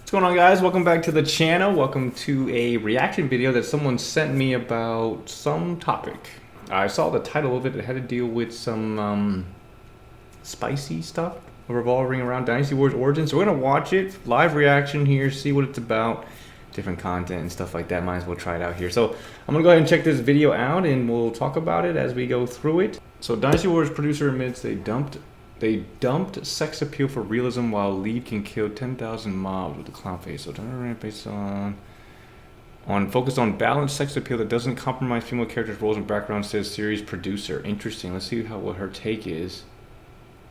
What's going on, guys? Welcome back to the channel. Welcome to a reaction video that someone sent me about some topic. I saw the title of it. It had to deal with some spicy stuff revolving around Dynasty Wars Origins. So we're going to watch it, live reaction here, see what it's about, different content and stuff like that. Might as well try it out here. So I'm going to go ahead and check this video out and we'll talk about it as we go through it. So Dynasty Wars producer admits they dumped sex appeal for realism while lead can kill 10,000 mobs with a clown face. So based on focused on balanced sex appeal that doesn't compromise female characters' roles and backgrounds, says series producer. Interesting. Let's see what her take is.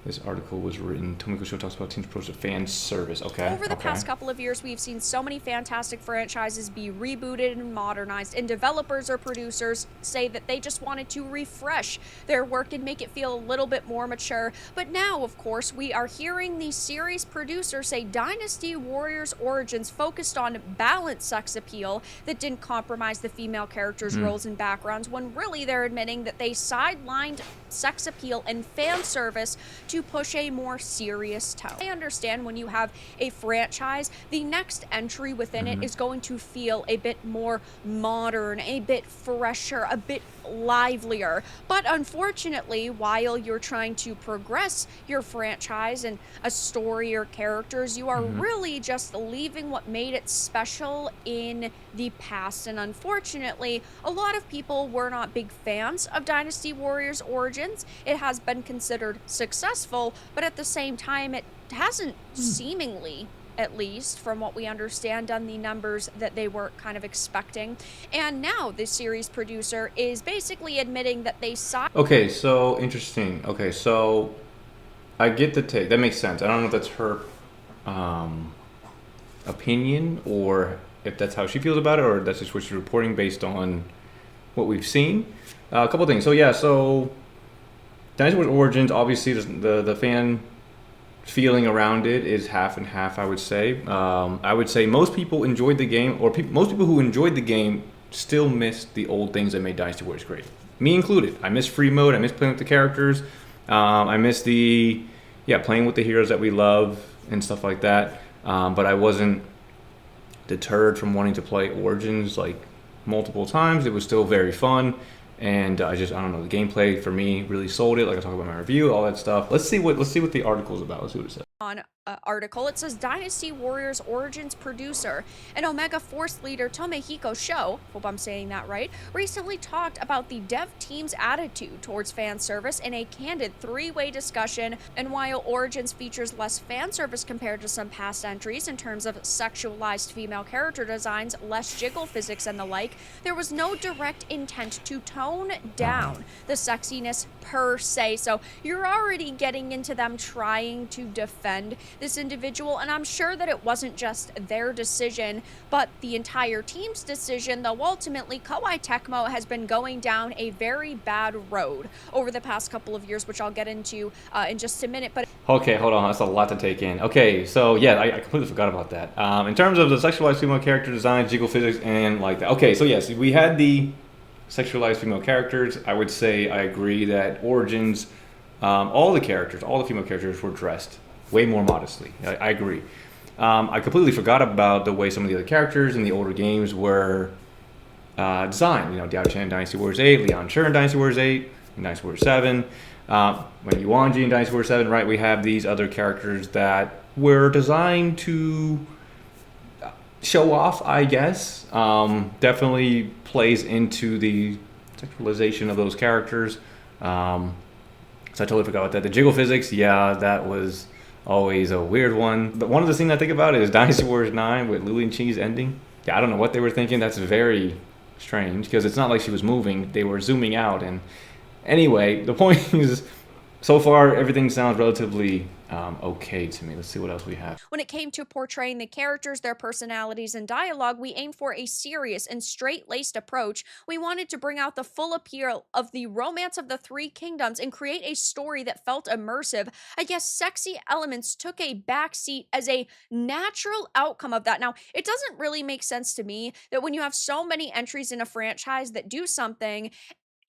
This article was written. Tomiko Show talks about team's approach to fan service. Okay. Over the past couple of years, we've seen so many fantastic franchises be rebooted and modernized, and developers or producers say that they just wanted to refresh their work and make it feel a little bit more mature. But now, of course, we are hearing the series producer say Dynasty Warriors Origins focused on balanced sex appeal that didn't compromise the female characters' roles and backgrounds, when really they're admitting that they sidelined sex appeal and fan service to push a more serious tone. I understand when you have a franchise, the next entry within it is going to feel a bit more modern, a bit fresher, a bit livelier. But unfortunately, while you're trying to progress your franchise and a story or characters, you are really just leaving what made it special in the past. And unfortunately, a lot of people were not big fans of Dynasty Warriors Origins. It has been considered successful, but at the same time, it hasn't seemingly, at least from what we understand, done the numbers that they were kind of expecting. And now the series producer is basically admitting that they saw. Okay, so interesting. Okay, so I get the take. That makes sense. I don't know if that's her opinion or if that's how she feels about it, or that's just what she's reporting based on what we've seen. A couple things. So yeah, so Dynasty Wars Origins, obviously the fan feeling around it is half and half, I would say. I would say most people enjoyed the game, or most people who enjoyed the game still missed the old things that made Dynasty Warriors great. Me included. I miss free mode. I miss playing with the characters. I miss playing with the heroes that we love and stuff like that. But I wasn't deterred from wanting to play Origins like multiple times. It was still very fun. And I don't know, the gameplay for me really sold it. Like I talk about my review, all that stuff. Let's see what the article's about. Let's see what it says. On article, it says Dynasty Warriors Origins producer and Omega Force leader Tomehiko Sho, hope I'm saying that right, recently talked about the dev team's attitude towards fan service in a candid three-way discussion. And while Origins features less fan service compared to some past entries in terms of sexualized female character designs, less jiggle physics and the like, there was no direct intent to tone down the sexiness per se. So you're already getting into them trying to defend this individual, and I'm sure that it wasn't just their decision, but the entire team's decision, though ultimately Koei Tecmo has been going down a very bad road over the past couple of years, which I'll get into in just a minute. But okay, hold on, that's a lot to take in. Okay, so yeah, I completely forgot about that. In terms of the sexualized female character design, jiggle physics, and like that. Okay, so yes, we had the sexualized female characters. I would say I agree that Origins, all the female characters were dressed way more modestly. I agree. I completely forgot about the way some of the other characters in the older games were designed. You know, Diao Chen in Dynasty Warriors 8, Lian Shi in Dynasty Warriors 8, in Dynasty Warriors 7. When Yuanji in Dynasty Warriors 7, right, we have these other characters that were designed to show off, I guess. Definitely plays into the sexualization of those characters. So I totally forgot about that. The jiggle physics, yeah, that was always a weird one. But one of the things I think about is Dynasty Warriors 9 with Lily and Chi's ending. Yeah, I don't know what they were thinking. That's very strange because it's not like she was moving. They were zooming out. And anyway, the point is, so far, everything sounds relatively okay to me. Let's see what else we have. when it came to portraying the characters, their personalities, and dialogue, we aimed for a serious and straight-laced approach. We wanted to bring out the full appeal of the romance of the Three Kingdoms and create a story that felt immersive. I guess sexy elements took a backseat as a natural outcome of that. Now, it doesn't really make sense to me that when you have so many entries in a franchise that do something,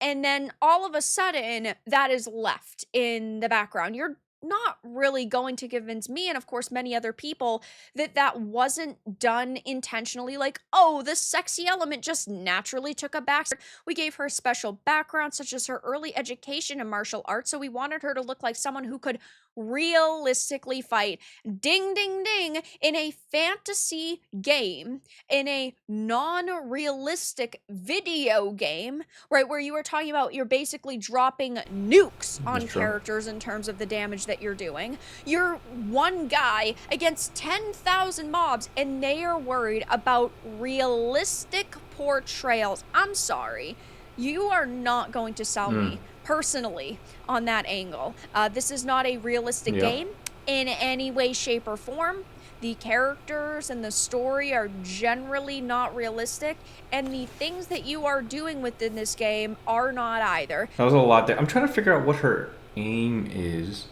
and then all of a sudden that is left in the background. You're not really going to convince me and of course many other people that that wasn't done intentionally, like, oh, the sexy element just naturally took a back. We gave her a special background such as her early education in martial arts, so we wanted her to look like someone who could realistically fight, ding ding ding, in a fantasy game, in a non-realistic video game, right, where you were talking about you're basically dropping nukes That's on true. characters in terms of the damage that you're doing. You're one guy against 10,000 mobs, and they are worried about realistic portrayals. I'm sorry. You are not going to sell Mm. me personally on that angle. This is not a realistic Yeah. game in any way, shape, or form. The characters and the story are generally not realistic, and the things that you are doing within this game are not either. That was a lot there. I'm trying to figure out what her aim is.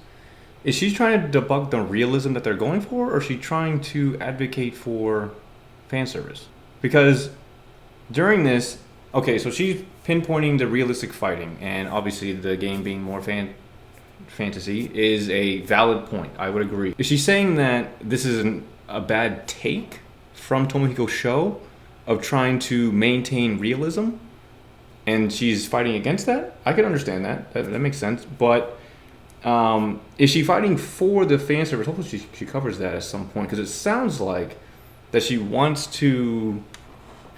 Is she trying to debug the realism that they're going for, or is she trying to advocate for fan service? Because during this, okay, so she's pinpointing the realistic fighting, and obviously the game being more fantasy is a valid point. I would agree. Is she saying that this is a bad take from Tomohiko Sho of trying to maintain realism, and she's fighting against that? I can understand that. That makes sense. But is she fighting for the fan service? Hopefully she covers that at some point, because it sounds like that she wants to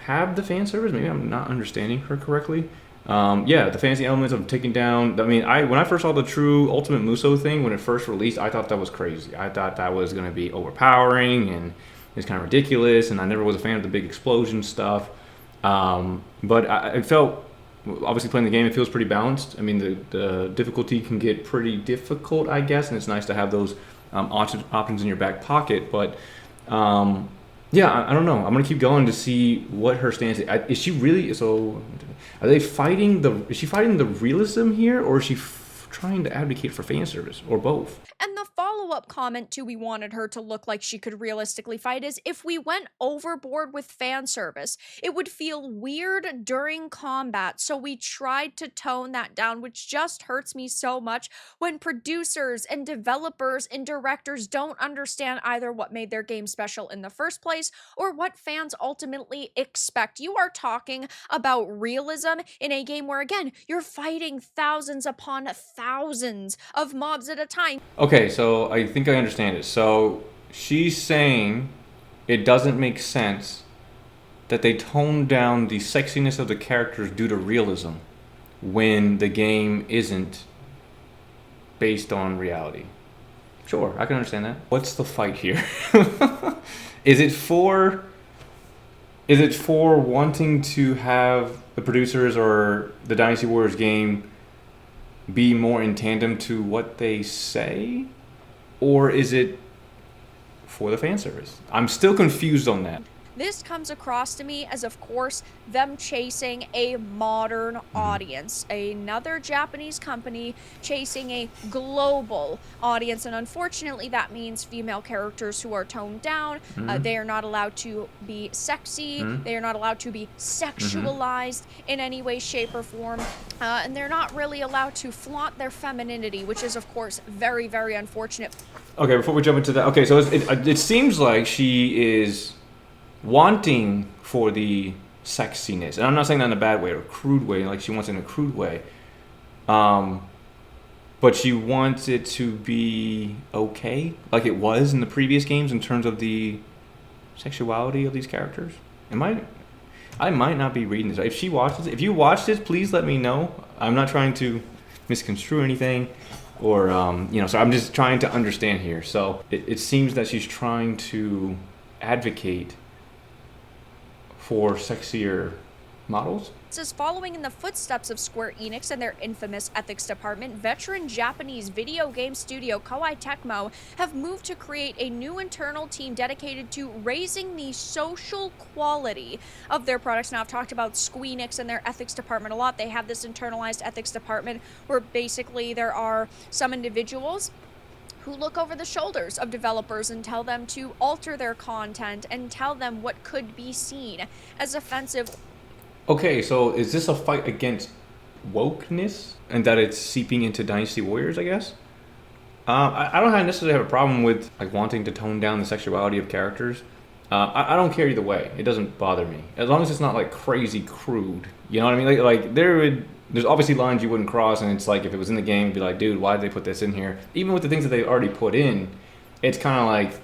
have the fan service. Maybe I'm not understanding her correctly. Yeah, the fantasy elements of taking down. I mean, when I first saw the true Ultimate Muso thing when it first released, I thought that was crazy. I thought that was going to be overpowering and it's kind of ridiculous. And I never was a fan of the big explosion stuff. But it felt, obviously playing the game, it feels pretty balanced. I mean, the difficulty can get pretty difficult, I guess, and it's nice to have those options in your back pocket. But yeah, I don't know. I'm gonna keep going to see what her stance is. Is she really? So, are they fighting the? Is she fighting the realism here, or is she trying to advocate for fan service, or both? And the follow-up comment to we wanted her to look like she could realistically fight is if we went overboard with fan service, it would feel weird during combat. So we tried to tone that down, which just hurts me so much when producers and developers and directors don't understand either what made their game special in the first place or what fans ultimately expect. You are talking about realism in a game where, again, you're fighting thousands upon thousands of mobs at a time. Okay, so I think I understand it. So she's saying it doesn't make sense that they tone down the sexiness of the characters due to realism when the game isn't based on reality. Sure, I can understand that. What's the fight here? Is it for wanting to have the producers or the Dynasty Warriors game be more in tandem to what they say? Or is it for the fan service? I'm still confused on that. This comes across to me as, of course, them chasing a modern audience. Another Japanese company chasing a global audience. And unfortunately, that means female characters who are toned down. They are not allowed to be sexy. They are not allowed to be sexualized in any way, shape, or form. And they're not really allowed to flaunt their femininity, which is, of course, very, very unfortunate. Okay, before we jump into that, okay, so it seems like she is wanting for the sexiness, and I'm not saying that in a bad way or a crude way, like she wants it in a crude way, but she wants it to be okay, like it was in the previous games in terms of the sexuality of these characters. I might not be reading this. If you watched this, please let me know. I'm not trying to misconstrue anything, or so I'm just trying to understand here. So it seems that she's trying to advocate for sexier models. It says, following in the footsteps of Square Enix and their infamous ethics department, veteran Japanese video game studio Koei Tecmo have moved to create a new internal team dedicated to raising the social quality of their products. Now, I've talked about Squeenix and their ethics department a lot. They have this internalized ethics department where basically there are some individuals who look over the shoulders of developers and tell them to alter their content and tell them what could be seen as offensive. Okay, so is this a fight against wokeness and that it's seeping into Dynasty Warriors, I guess? I don't necessarily have a problem with like wanting to tone down the sexuality of characters. I don't care either way. It doesn't bother me as long as it's not like crazy crude. You know what I mean? Like there's obviously lines you wouldn't cross, and it's like if it was in the game, it'd be like, dude, why did they put this in here? Even with the things that they already put in, it's kind of like,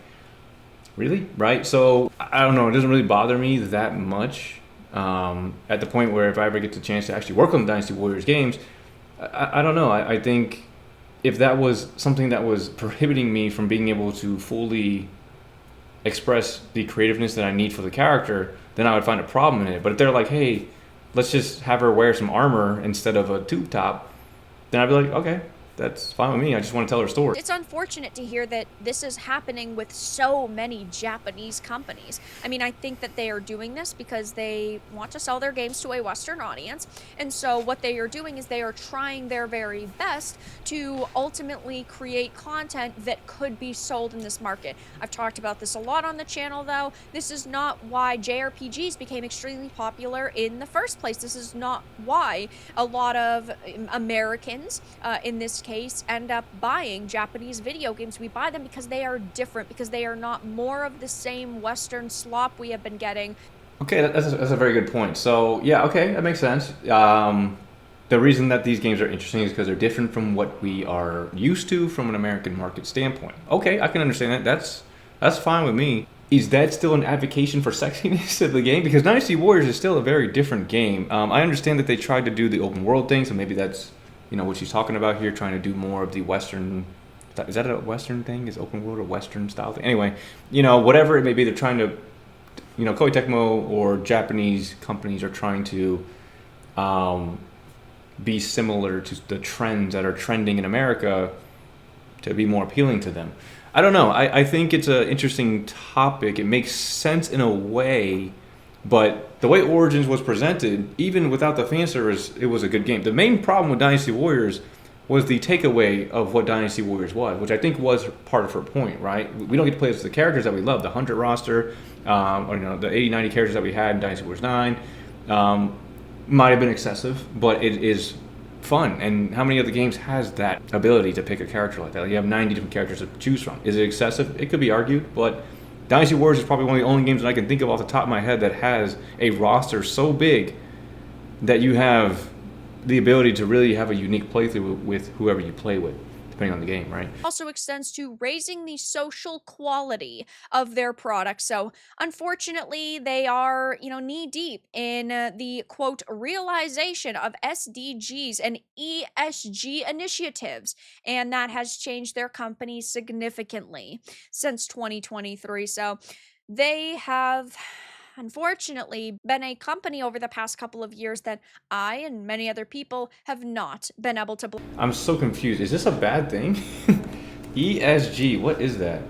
really, right? So I don't know. It doesn't really bother me that much. At the point where if I ever get the chance to actually work on the Dynasty Warriors games, I don't know. I think if that was something that was prohibiting me from being able to fully express the creativeness that I need for the character, then I would find a problem in it. But if they're like, hey, let's just have her wear some armor instead of a tube top, then I'd be like, okay, that's fine with me. I just want to tell her story. It's unfortunate to hear that this is happening with so many Japanese companies. I mean, I think that they are doing this because they want to sell their games to a Western audience. And so what they are doing is they are trying their very best to ultimately create content that could be sold in this market. I've talked about this a lot on the channel, though. This is not why JRPGs became extremely popular in the first place. This is not why a lot of Americans, in this case, end up buying Japanese video games. We buy them because they are different, because they are not more of the same Western slop we have been getting. Okay, that's a very good point. So yeah, okay, that makes sense. The reason that these games are interesting is because they're different from what we are used to from an American market standpoint. Okay, I can understand that. That's fine with me. Is that still an advocation for sexiness of the game? Because Dynasty Warriors is still a very different game. I understand that they tried to do the open world thing, so maybe that's what she's talking about here, trying to do more of the Western. Is that a Western thing? Is open world a Western style thing? Anyway, whatever it may be, they're trying to, Koei Tecmo or Japanese companies are trying to be similar to the trends that are trending in America to be more appealing to them. I don't know. I think it's an interesting topic. It makes sense in a way, but the way Origins was presented, even without the fan service, it was a good game. The main problem with Dynasty Warriors was the takeaway of what Dynasty Warriors was, which I think was part of her point, right? We don't get to play as the characters that we love, the 100 roster, or the 80, 90 characters that we had in Dynasty Warriors 9. Might have been excessive, but it is fun. And how many other games has that ability to pick a character like that? Like you have 90 different characters to choose from. Is it excessive? It could be argued, but Dynasty Warriors is probably one of the only games that I can think of off the top of my head that has a roster so big that you have the ability to really have a unique playthrough with whoever you play with, depending on the game, right? Also extends to raising the social quality of their product. So unfortunately, they are, knee deep in the quote realization of SDGs and ESG initiatives, and that has changed their company significantly since 2023. So they have unfortunately been a company over the past couple of years that I and many other people have not been able to. I'm so confused. Is this a bad thing? ESG, what is that?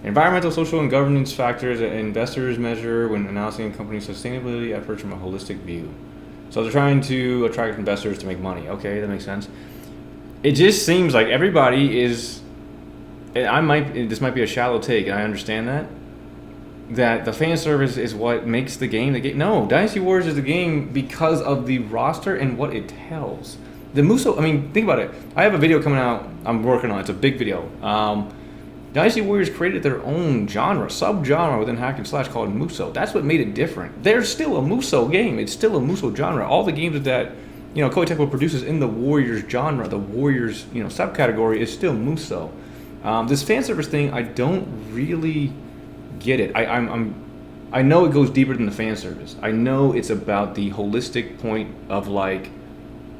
Environmental, social, and governance factors that investors measure when announcing a company's sustainability efforts from a holistic view. So they're trying to attract investors to make money. Okay, that makes sense. It just seems like everybody is. This might be a shallow take, and I understand that the fan service is what makes the game the game. No, Dynasty Warriors is the game because of the roster and what it tells. The Muso, think about it. I have a video coming out I'm working on. It's a big video. Dynasty Warriors created their own sub-genre within hack and slash called Muso. That's what made it different. There's still a Muso game. It's still a Muso genre. All the games that Koei Tecmo produces in the Warriors genre, the Warriors subcategory is still Muso. This fan service thing, I don't really get it. I know it goes deeper than the fan service. I know it's about the holistic point of like,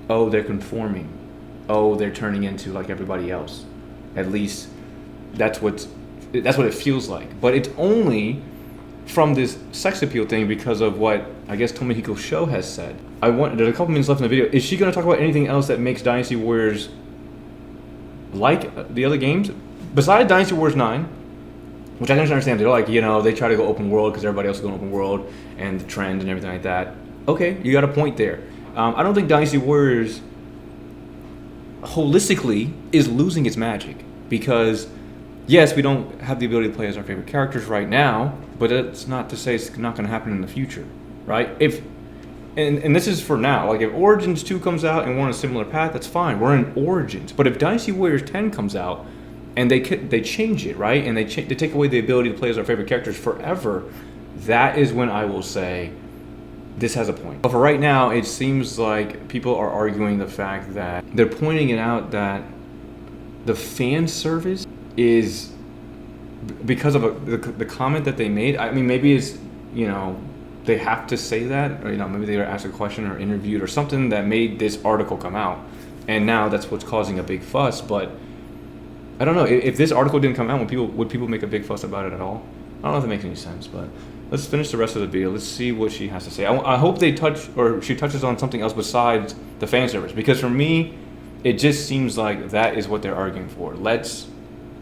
oh, they're conforming, oh, they're turning into like everybody else. At least that's what it feels like. But it's only from this sex appeal thing because of what I guess Tomohiko Sho has said. There's a couple minutes left in the video. Is she going to talk about anything else that makes Dynasty Warriors like the other games besides Dynasty Warriors 9? Which I can understand. They're like, they try to go open world because everybody else is going open world and the trend and everything like that. Okay, you got a point there. I don't think Dynasty Warriors holistically is losing its magic because, yes, we don't have the ability to play as our favorite characters right now, but that's not to say it's not going to happen in the future, right? And this is for now. Like if Origins 2 comes out and we're on a similar path, that's fine. We're in Origins. But if Dynasty Warriors 10 comes out, and they change it, right? And they take away the ability to play as our favorite characters forever, that is when I will say this has a point. But for right now, it seems like people are arguing the fact that they're pointing it out that the fan service is because of the comment that they made. I mean, maybe it's, you know, they have to say that, or, you know, maybe they were asked a question or interviewed or something that made this article come out, and now that's what's causing a big fuss. But I don't know if this article didn't come out, would people make a big fuss about it at all? I don't know if that makes any sense, but let's finish the rest of the video. Let's see what she has to say. I hope she touches on something else besides the fan service, because for me, it just seems like that is what they're arguing for. Let's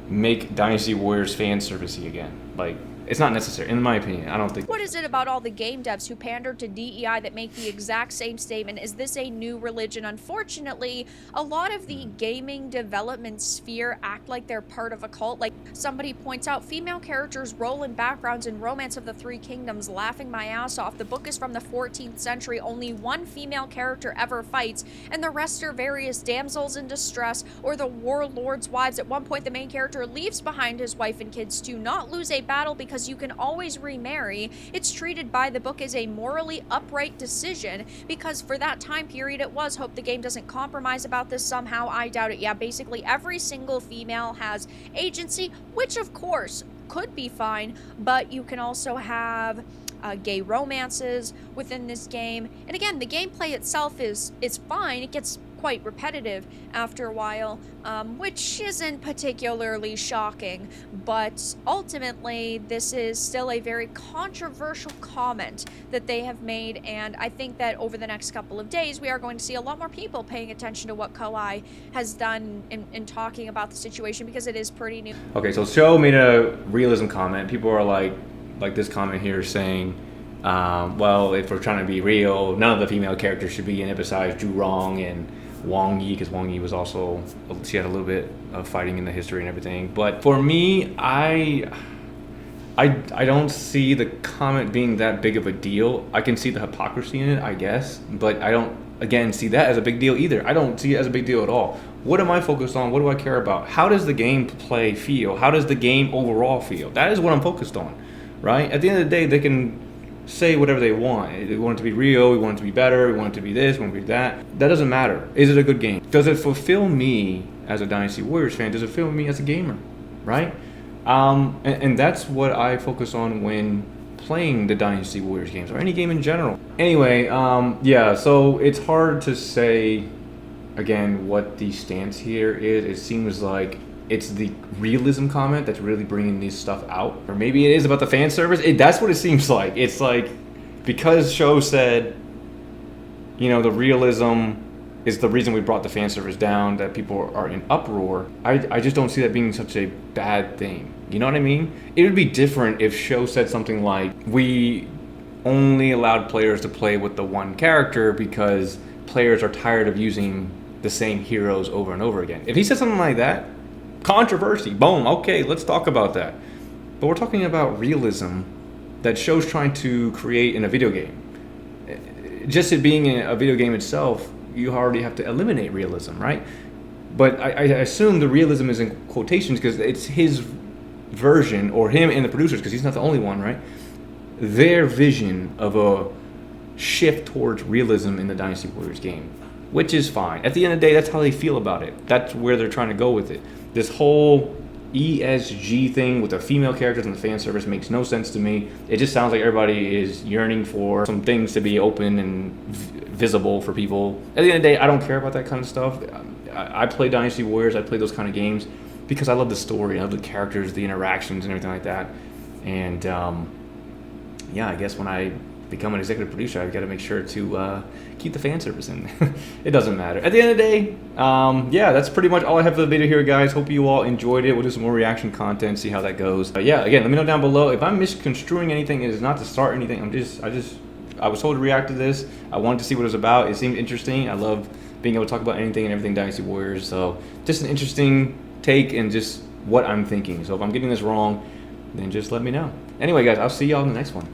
make Dynasty Warriors fan servicey again. Like, it's not necessary, in my opinion. I don't think. What is it about all the game devs who pander to DEI that make the exact same statement? Is this a new religion? Unfortunately, a lot of the gaming development sphere act like they're part of a cult. Like somebody points out, female characters role in backgrounds in Romance of the Three Kingdoms, laughing my ass off. The book is from the 14th century. Only one female character ever fights, and the rest are various damsels in distress or the warlord's wives. At one point, the main character leaves behind his wife and kids to not lose a battle because you can always remarry. It's treated by the book as a morally upright decision because for that time period it was. Hope the game doesn't compromise about this somehow. I doubt it. Yeah, basically every single female has agency, which of course could be fine, but you can also have gay romances within this game. And again, the gameplay itself is fine. It gets quite repetitive after a while, which isn't particularly shocking, but ultimately this is still a very controversial comment that they have made, and I think that over the next couple of days we are going to see a lot more people paying attention to what Koei has done in talking about the situation, because it is pretty new. Okay, so Show made a realism comment. People are like this comment here saying, well, if we're trying to be real, none of the female characters should be in it besides Zhu Rong and Wang Yi, because Wang Yi was also, she had a little bit of fighting in the history and everything. But for me, I don't see the comment being that big of a deal. I can see the hypocrisy in it, I guess, but I don't, again, see that as a big deal either. I don't see it as a big deal at all. What am I focused on? What do I care about? How does the gameplay feel? How does the game overall feel? That is what I'm focused on, right? At the end of the day, they can say whatever they want. They want it to be real, we want it to be better, we want it to be this, we want it to be that. That doesn't matter. Is it a good game? Does it fulfill me as a Dynasty Warriors fan? Does it fulfill me as a gamer, right? And that's what I focus on when playing the Dynasty Warriors games, or any game in general. Anyway, yeah, so it's hard to say, again, what the stance here is. It seems like it's the realism comment that's really bringing this stuff out. Or maybe it is about the fan service. That's what it seems like. It's like, because Show said, you know, the realism is the reason we brought the fan service down, that people are in uproar. I just don't see that being such a bad thing. You know what I mean? It would be different if Show said something like, we only allowed players to play with the one character because players are tired of using the same heroes over and over again. If he said something like that, controversy, boom, okay, let's talk about that. But we're talking about realism that Show's trying to create in a video game. Just it being a video game itself, you already have to eliminate realism, right? But I assume the realism is in quotations because it's his version, or him and the producers, because he's not the only one, right? Their vision of a shift towards realism in the Dynasty Warriors game, which is fine. At the end of the day, that's how they feel about it. That's where they're trying to go with it. This whole ESG thing with the female characters and the fan service makes no sense to me. It just sounds like everybody is yearning for some things to be open and visible for people. At the end of the day, I don't care about that kind of stuff. I play Dynasty Warriors, I play those kind of games because I love the story, I love the characters, the interactions and everything like that. And yeah, I guess when I become an executive producer, I've got to make sure to keep the fan service in. It doesn't matter. At the end of the day, yeah, that's pretty much all I have for the video here, guys. Hope you all enjoyed it. We'll do some more reaction content, see how that goes. Yeah, again, let me know down below. If I'm misconstruing anything, it is not to start anything. I was told to react to this. I wanted to see what it was about. It seemed interesting. I love being able to talk about anything and everything Dynasty Warriors. So just an interesting take and just what I'm thinking. So if I'm getting this wrong, then just let me know. Anyway, guys, I'll see y'all in the next one.